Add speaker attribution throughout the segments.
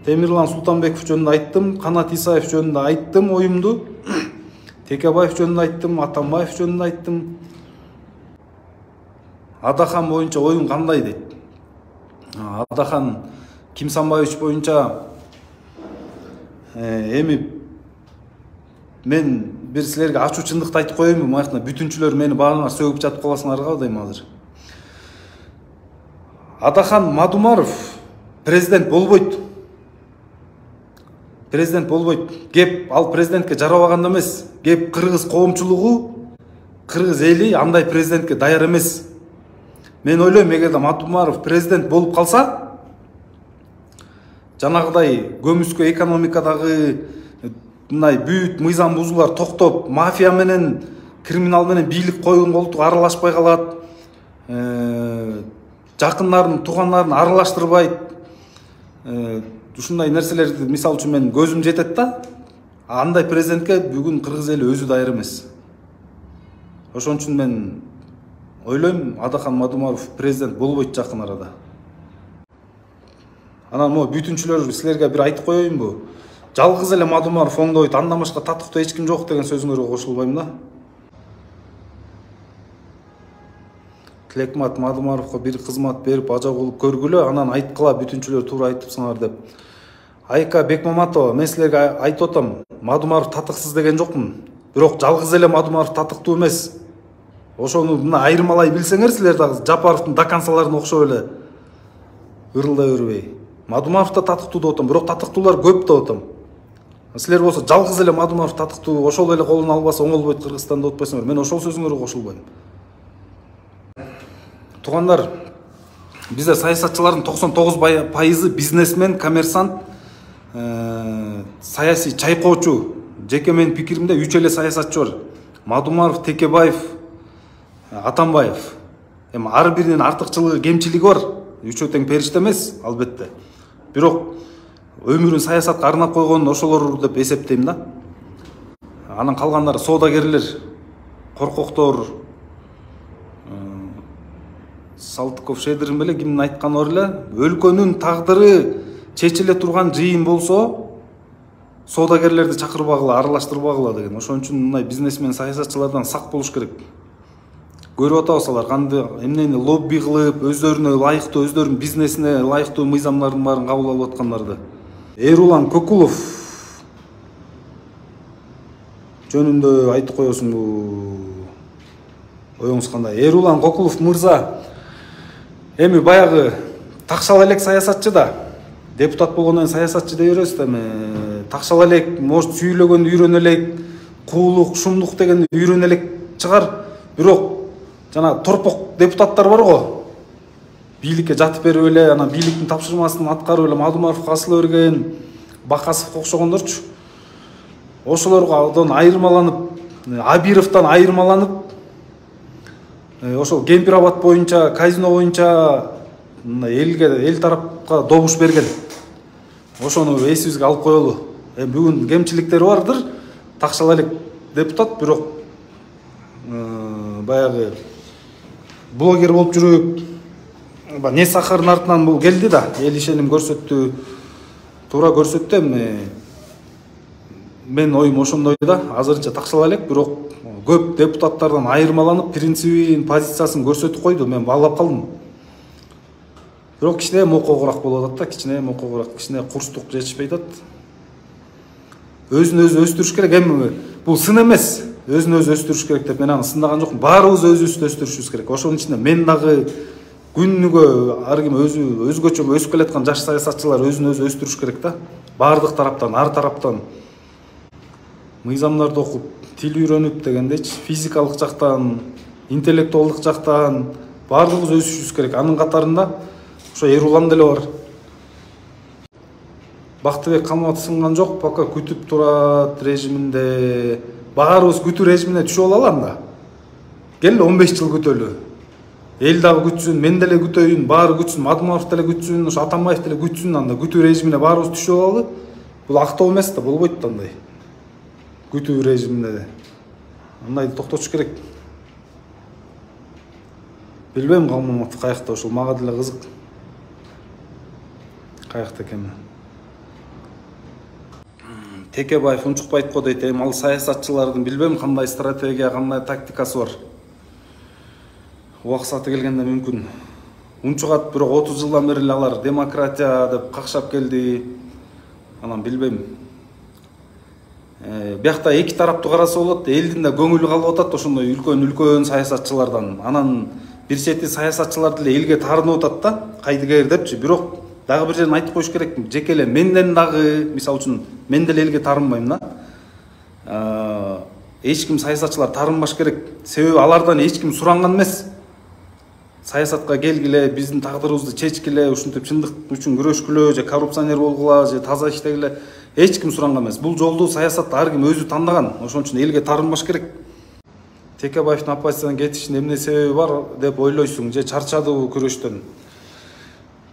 Speaker 1: Темирлан Султанбеков жөнүндө айттым, Канат Исаев жөнүндө айттым оюмду, Текебаев жөнүндө айттым, Атамбаев жөнүндө айттым. Адахан боюнча оюн кандай дейт. Адахан Кимсанбаевич боюнча эми мен бир силерге ачуу чындыкты айтып коеюнбу, мынакна бүтүнчүлөр мени баарыңар сөгүп жатып каласыңарга дейм азыр. Адахан Мадумаров президент болбойт. Президент болбойт. Кеп ал президентке жарабаганда эмес. Кеп кыргыз коомчулугу, кыргыз эли андай президентке даяр эмес. Мен ойлойм, эгерде Мадумаров президент болуп калса, жанагыдай көмүскө экономикадагы мындай бүт мыйзам бузуулар токтоп, мафия менен, криминал менен бийлик койгон колтук аралашпай калат, жакындарын, туугандарын аралаштырбайт. Ушундай нерселерди мисалы үчүн мен көзүм жетет да, андай президентке бүгүн кыргыз эли өзү даяр эмес. Ошон үчүн мен ойлойм, Адахан Мадумаров президент болбойт жакын арада. Анан могу бүтүнчүлөр силерге бир айтып коеюнбу? Жалгыз эле Мадумаров оңдойт, андан башка татыктуу эч ким жок деген сөзүңөргө кошулбайм да. Тилекмат Мадумаровго бир кызмат берип, ажа кылып көргүлө, анан айткыла бүтүнчүлөр туура айтыпсыңар деп. Айка Бекмаматова, мен силерге айтып атам, Мадумаров татыксыз деген жокмун. Бирок жалгыз эле Мадумаров татыктуу эмес. Ошону мына айырмалай билсеңер, силер дагы Жапаровдун дакансаларына окшоп эле ырылдай бербей. Мадумаров да татыктуу деп атам, бирок татыктуулар көп деп атам. Силер болсо жалгыз эле Мадумаров татыктуу, ошол эле колун албаса оңолбойт Кыргызстанда деп атпайсыңар. Мен ошол сөзүңөргө кошулбайм. Туугандар, бизде саясатчылардын 99% бизнесмен, коммерсант, саясий чайкоочу. Жеке менин пикиримде 3 эле саясатчы бар. Мадумаров, Текебаев, Атамбаев. Эми ар биринин артыкчылыгы, кемчилиги бар. Үчөө тең периште эмес, албетте. Бирок өмүрүн саясатка арнап койгон ошолор деп эсептейм да. Анан калгандары соодагерлер, коркоктор, Салтыков, Шедрин беле кимдин айтканы бар эле, өлкөнүн тагдыры чечиле турган жыйын болсо, соодагерлерди чакырбагыла, аралаштырбагыла деген. Ошон үчүн мындай бизнесмен, саясатчылардан сак болуш керек. Көрүп атабыз алар кандай эмнени лобби кылып, өздөрүнө ылайыктуу, өзлөрүнүн бизнесине ылайыктуу мыйзамдардын баарын кабыл алып аткандарды. Эрулан Кокулов жөнүндө айтып коесуңбу? Оюңуз кандай? Эрулан Кокулов мырза эми баягы такшал элек саясатчы да. Депутат болгондон кийин саясатчы дей беребиз да, эми такшал элек, может сүйлөгөндү үйрөнө элек, куулук, шумдук дегенди үйрөнө элек чыгар. Бирок жана торпок депутаттар бар го. Бийликке жатып берип эле, анан бийликтин тапшырмасын аткарып эле Мадумаровго асыла берген, Бакасовго окшогондорчу. Ошолордон айырмаланып, Абировдон айырмаланып, ошол Кемпирабад боюнча, казино боюнча элге, эл тарапка добуш берген. Ошону эсибизге алып коелу. Бүгүн кемчиликтери бардыр. Такшал элек депутат, бирок баягы блогер болуп жүрүп, не сахардын артынан бул келди да, эл ишеним көрсөттү, туура көрсөттү. Эми мен оюм ошондой да, азырынча такшал элек, бирок көп депутаттардан айырмаланып, принцибин, позициясын көрсөтүп койду. Мен баалап калдым. Бирок кичине мокогураак болуп атат да, кичине мокогураак, кичине курстук жетишпей атат. Өзүн өзү өстүрүш керек. Эми бул сын эмес. Өзүн өзү өстүрүш керек деп мен аны сындаган жокмун. Баарыбыз өзүбүздү өстүрүшүбүз керек. Ошонун ичинде мен дагы күнүгө ар ким өзгөчө өсүп келаткан жаш саясатчылар өзүн өзү өстүрүш керек да. Баардык тараптан, ар тараптан мыйзамдарды окуп, тил үйрөнүп дегендейчи, физикалык жактан, интеллектуалдык жактан баардыгыбыз өсүшүбүз керек. Анын катарында ошо Эрулан деле бар. Бактыбек калматов сынган жок, пока күтүп турат режиминде. Баарыбыз күтүү режимине түшүп алалы анда. Келе 15 жыл күтөлү. Эл дагы күтсүн, мен деле күтөйүн, баары күтсүн, Мадумаров деле күтсүн, ошо Атамбаев деле күтсүн, анда күтүү режимине баарыбыз түшүп алалы. Бул актоо эмес да, болбойт да андай. Күтүү режиминде. Андайды токтотуш керек. Билбейм Калмаматов каякта, ошол мага деле кызык. Каякта экени. Текебаев унчукпайт го дейт. Эми ал саясатчылардын билбейм кандай стратегия, кандай тактикасы бар. Убакыты келгенде мүмкүн унчугат, бирок 30 жылдан бери алар демократия деп какшап келди. Анан билбейм. Биякта эки тараптуу караса болот. Элдин да көңүлү калып атат ошондой үлкөн саясатчылардан. Анан бир чети саясатчылар деле элге таарынып атат да, кайдыгер депчи. Бирок дагы бир жерин айтып коюш керек. Жеке эле менден дагы, мисалы үчүн, мен деле элге таарынбайм да. Эч ким саясатчылар таарынбаш керек. Себеби алардан эч ким суранган эмес. Саясатка келгиле, биздин тагдырыбызды чечкиле, ушинтип чындык үчүн күрөшкүлө, же коррупционер болгула, же таза иштегиле эч ким суранган эмес. Бул жолду саясатты ар ким өзү тандаган. Ошон үчүн элге таарынбаш керек. Текебаевдин оппозициядан кетишинин эмне себеби бар деп ойлойсуң, же чарчадыбы күрөштөн?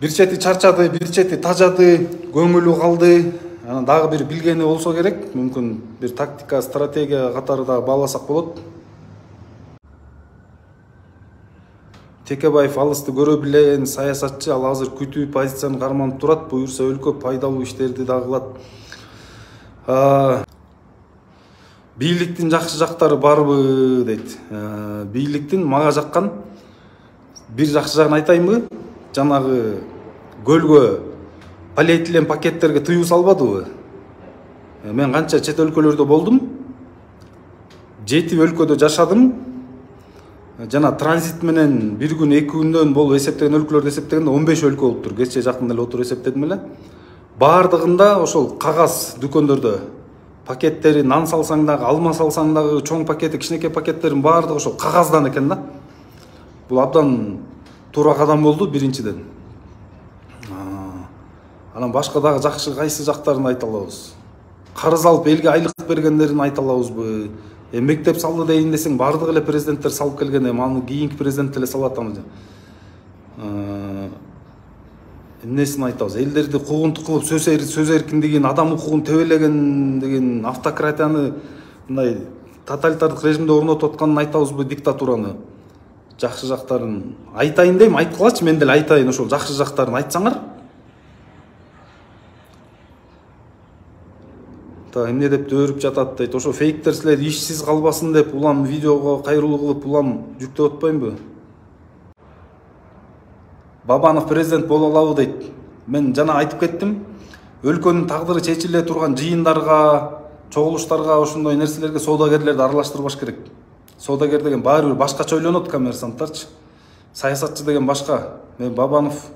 Speaker 1: Бир чети чарчады, бир чети тажады, көңүлү калды. Анан дагы бир билгени болсо керек, мүмкүн бир тактика, стратегия катары дагы бааласак болот. Текебаев алысты көрө билген саясатчы, ал азыр күтүү позицияны карманып турат, буюрса өлкө пайдалуу иштерди дагы кылат. Бийликтин жакшы жактары барбы дейт. Бийликтин мага жаккан бир жакшы жагын айтайынбы? Жанагы көлгө полиэтилен пакеттерге тыюу салбадыбы? Мен канча чет өлкөлөрдө болдум, 7 өлкөдө жашадым. Жана транзит менен бир күн 2 күндөн болуп эсептеген өлкөлөрдү эсептегенде 15 өлкө болуптур. Кече жакында эле отуруп эсептедим эле. Бардыгында ошол кагаз дүкөндөрдө пакеттери, нан салсаң дагы, алма салсаң дагы, чоң пакети, кичинекей пакеттердин баардыгы ошол кагаздан экен да. Бул абдан туура кадам болду биринчиден. Анан башка дагы жакшы кайсы жактарын айта алабыз? Карыз алып элге айлык бергендерин айта алабызбы? Мектеп салды дейин десең, бардык эле президенттер салып келген, аны кийинки президент эле салат. Эмнесин айтабыз? Элдерди куугунтук кылып сөз эркиндигин, адам укугун тебелеген деген автократияны, мындай тоталитардык режимде орнотуп атканын айтабызбы, диктатураны? Жакшы жактарын айтайын дейм, айткылачы, мен деле айтайын, ошол жакшы жактарын айтсаңар. Эмне деп төрүп жатат дейт. Ошо фейктер силер ишсиз калбасын деп улам видеого кайрылуу кылып улам жүктөп атпаймынбы? Бабанов президент боло алабы дейт. Мен жана айтып кеттим. Өлкөнүн тагдыры чечиле турган жыйындарга, чогулуштарга, ошондой нерселерге соодагерлерди аралаштырбаш керек. Соодагер деген баары бир башкача ойлонот, коммерсанттарчы. Саясатчы деген башка. Мен Бабанов.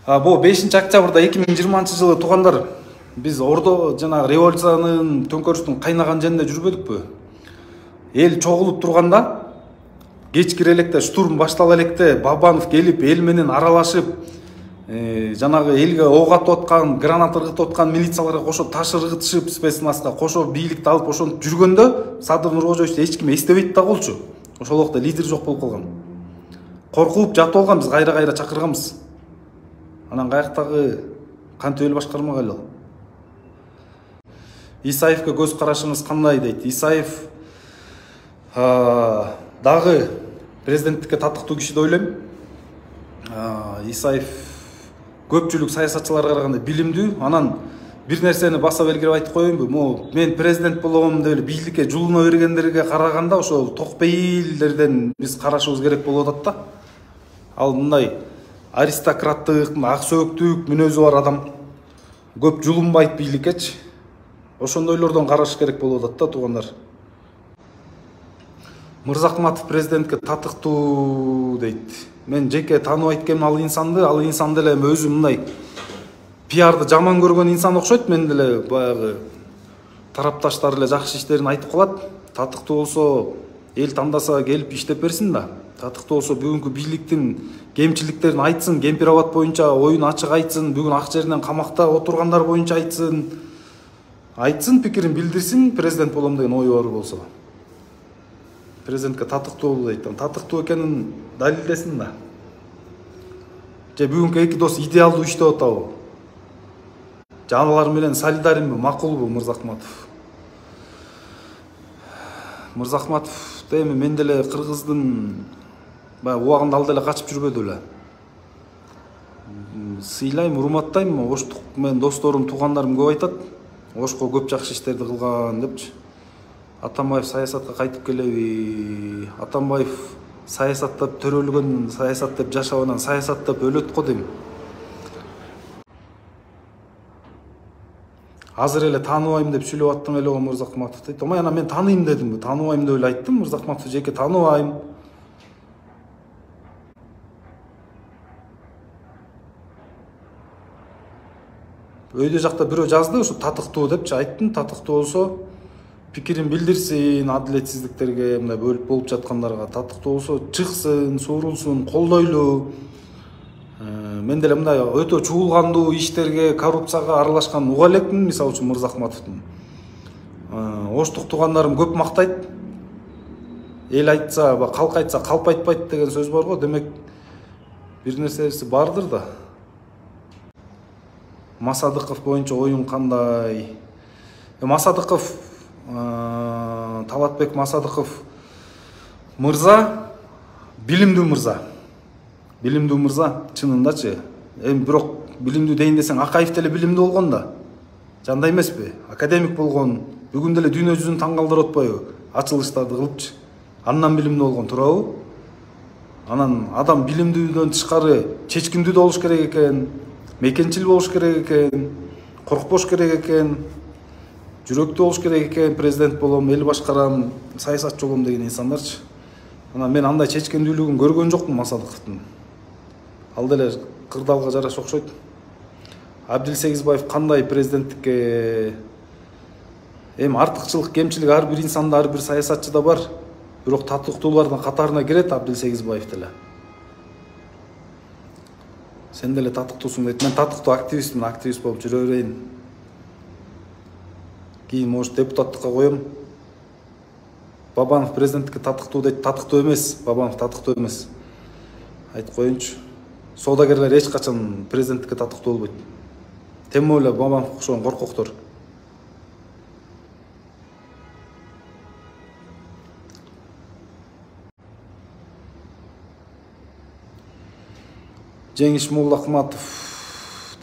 Speaker 1: Бул 5-октябрда 2020-жылы туугандар, биз ордо жана революциянын төңкөрүштүн кайнаган жеринде жүрбөдүкпү? Эл чогулуп турганда, кечкире электе, штурм баштала электе, Бабанов келип эл менен аралашып, жанагы элге ок атып аткан, гранат ыргытып аткан милицияларга кошо таш ыргытышып, спецнаска кошо бийликти алып ошентип жүргөндө, Садыр Нуркожоевичти эч ким эстебейт да болчу. Ошол убакта лидер жок болуп калган. Коркуп жатып алган, биз кайра чакырганбыз. Анан каяктагы кантип эл башкармак эле ал? Исаевке көз карашыңыз кандай дейт. Исаев дагы президенттикке татыктуу киши деп ойлойм. Исаев көпчүлүк саясатчыларга караганда билимдүү. Анан бир нерсени баса белгилеп айтып коеюнбу? Мен президент болом деп эле бийликке жулуна бергендерге караганда ошол токпейилдерден биз карашыбыз керек болуп атат да. Ал мындай аристократтык, ак сөөктүк мүнөзү бар адам. Көп жулунбайт бийликкечи. Ошондойлордон караш керек болуп атат да, туугандар. Мырзакматов президентке татыктуу дейт. Мен жеке тааныбайт экенмин ал инсан деле өзү мындай пиарды жаман көргөн инсан окшойт. Мен деле баягы тарапташтар эле жакшы иштерин айтып калат. Татыктуу болсо эл тандаса келип иштеп берсин да. Татыктуу болсо бүгүнкү бийликтин кемчиликтерин айтсын, Кемпир-Абад боюнча оюн ачык айтсын, бүгүн ак жеринен камакта отургандар боюнча айтсын, пикирин билдирсин, президент болом деген ою бар болсо. Президентке татыктуу болду дейт. Татыктуу экенин далилдесин да. Же бүгүнкү эки дос идеалдуу иштеп атабы? Жаналар менен солидармы, макулбу Мырзакматов? Мырзакматов эми мен деле кыргыздын баягы убагында ал деле качып жүрбөдү эле. Сыйлайм, урматтайм, оштук менен досторум, туугандарым көп айтат. Ошко көп жакшы иштерди кылган депчи. Атамбаев саясатка кайтып келеби? Атамбаев саясаттап төрөлгөн, саясат деп жашап, анан саясаттап өлөт го дейм. Азыр эле тааныбайм деп сүйлөп аттың эле го Мырзахматов дейт. Омай анан мен тааныйм дедимби? Тааныбайм деп эле айттым. Мырзахматовду жеке тааныбайм. Өйдө жакта бирөө жазды, ушу татыктуу депчи айттым. Татыктуу болсо пикирин билдирсин, адилетсиздиктерге, мындай бөлүп болуп жаткандарга татыктуу болсо чыксын, суурулсун, колдойлу. Мен деле мындай өтө чуулгандуу иштерге, коррупцияга аралашкан уга элекмин, мисалы үчүн Мырзахматовдун. Оштук туугандарым көп мактайт. Эл айтса, калк айтса калп айтпайт деген сөз бар го. Демек бир нерсеси бардыр да. Масадыков боюнча оюң кандай? Масадыков, Талатбек Масадыков мырза билимдүү мырза. Билимдүү мырза чынындачы. Бирок билимдүү дейин десең Акаев деле билимдүү болгон да. Жандай эмеспи? Академик болгон. Бүгүн деле дүйнө жүзүн таң калтырып атпайбы? Ачылыштарды кылыпчы. Андан билимдүү болгон туурабы? Анан адам билимдүүдөн тышкары чечкиндүү да болуш керек экен. Мекенчил болуш керек экен, коркпош керек экен, жүрөктүү болуш керек экен, президент болом, эл башкарам, саясатчы болом деген инсандарчы. Анан мен андай чечкендүүлүгүн көргөн жокмун Масадыковдун. Ал деле кырдаалга жараша окшойт. Абдилсегизбаев кандай президенттикке? Артыкчылык, кемчилик ар бир инсанда, ар бир саясатчыда бар. Бирок татыктуулардын катарына кирет Абдилсегизбаев деле. Сен деле татыктуусуң дейт. Мен татыктуу активистмин, активист болуп жүрө берейин. Кийин может депутаттыкка коем. Бабанов президенттикке татыктуу дейт. Татыктуу эмес. Бабанов татыктуу эмес. Айтып коеюнчу. Соодагерлер эч качан президенттикке татыктуу болбойт. Тем более Бабанов окшогон коркоктор. Жеңиш Моллахматов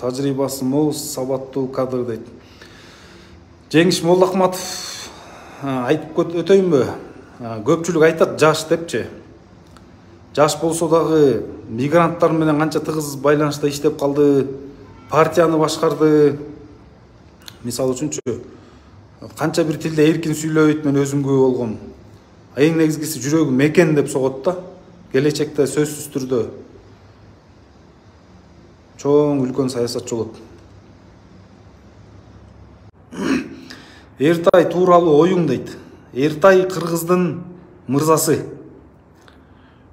Speaker 1: тажрыйбасы мол, сабаттуу кадр дейт. Жеңиш Моллахматов айтып өтөйүнбү? Көпчүлүк айтат жаш депчи. Жаш болсо дагы мигранттар менен канча тыгыз байланышта иштеп калды, партияны башкарды. Мисалы үчүнчү, канча бир тилде эркин сүйлөйт, мен өзүм күбө болгом. Эң негизгиси жүрөгү мекен деп согот да. Келечекте сөзсүз түрдө чоң үлкөн саясатчы болот. Эртай тууралуу оюң дейт. Эртай кыргыздын мырзасы.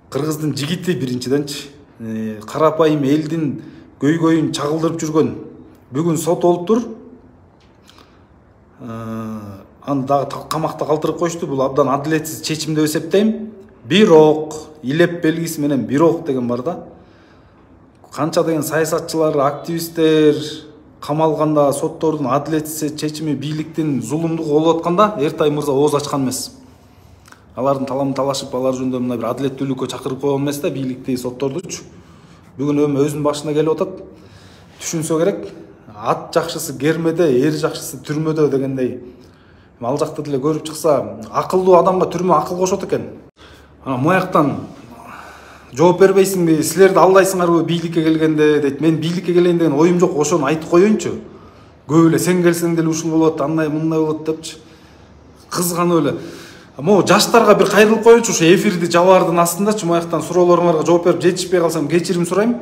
Speaker 1: Кыргыздын жигити биринчиденчи. Карапайым элдин көйгөйүн чагылдырып жүргөн. Бүгүн сот болуп тур. Аны дагы камакта калтырып коюшту. Бул абдан адилетсиз чечим деп эсептейм. Бирок илеп белгиси менен бирок деген бар да. Канча деген саясатчылар, активисттер камалганда, соттордун адилетсиз чечими бийликтин зулумдугу болуп атканда Эртай мырза ооз ачкан эмес. Алардын таламын талашып, алар жөнүндө мына бир адилеттүүлүккө чакырып койгон эмес да бийликти, соттордучу. Бүгүн өзүнүн башына келип атат. Түшүнсө керек. Ат жакшысы кермеде, эр жакшысы түрмөдө дегендей. Ал жакты деле көрүп чыкса, акылдуу адамга түрмө акыл кошот экен. Анан муяктан жооп бербейсиңби? Силерди алдайсыңарбы бийликке келгенде дейт. Мен бийликке келейин деген оюм жок, ошону айтып коеюнчу. Көп эле сен келсең деле ушул болот, андай мындай болот депчи. Кызганып эле. Могу жаштарга бир кайрылып коеюнчу, ушу эфирди жабаардын астындачы муяктан суроолоруңарга жооп берип жетишпей калсам кечирим сурайм.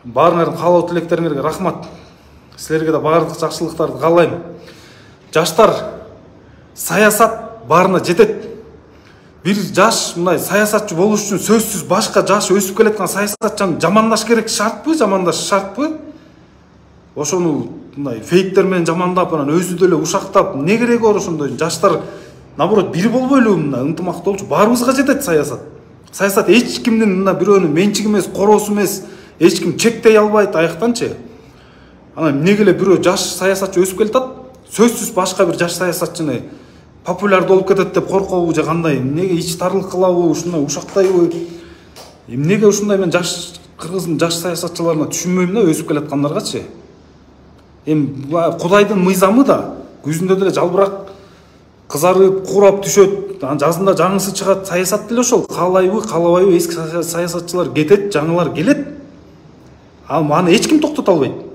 Speaker 1: Баарыңардын каалоо тилектериңерге рахмат. Силерге да баардык жакшылыктарды каалайм. Жаштар, саясат баарына жетет. Бир жаш мындай саясатчы болуш үчүн сөзсүз башка жаш өсүп келаткан саясатчыны жамандаш керек шартпы? Жамандаш шартпы? Ошону мындай фейктер менен жамандап, анан өзү деле ушактап, не кереги бар ошондой? Жаштар наоборот бир болбойлу, мына ынтымактуу болчу. Баарыбызга жетет саясат. Саясат эч кимдин мына бирөөнүн менчиги эмес, короосу эмес. Эч ким чектей албайт аяктанчы. Анан эмнеге эле бирөө жаш саясатчы өсүп келатат? Сөзсүз башка бир жаш саясатчыны популярдуу болуп кетет деп коркобу же кандай? Эмнеге ич тарлык кылабы, ушундай ушактайбы? Эмнеге ушундай мен жаш кыргыздын жаш саясатчыларына түшүнбөйм да, өсүп келаткандаргачы. эми Кудайдын мыйзамы да көзүндө деле жалбырак кызарып курап түшөт, анан жазында жаңысы чыгат. Саясат деле ошол. Каалайбы каалабайбы эски саясатчылар кетет, жаңылар келет. Ал аны эч ким токтото албайт.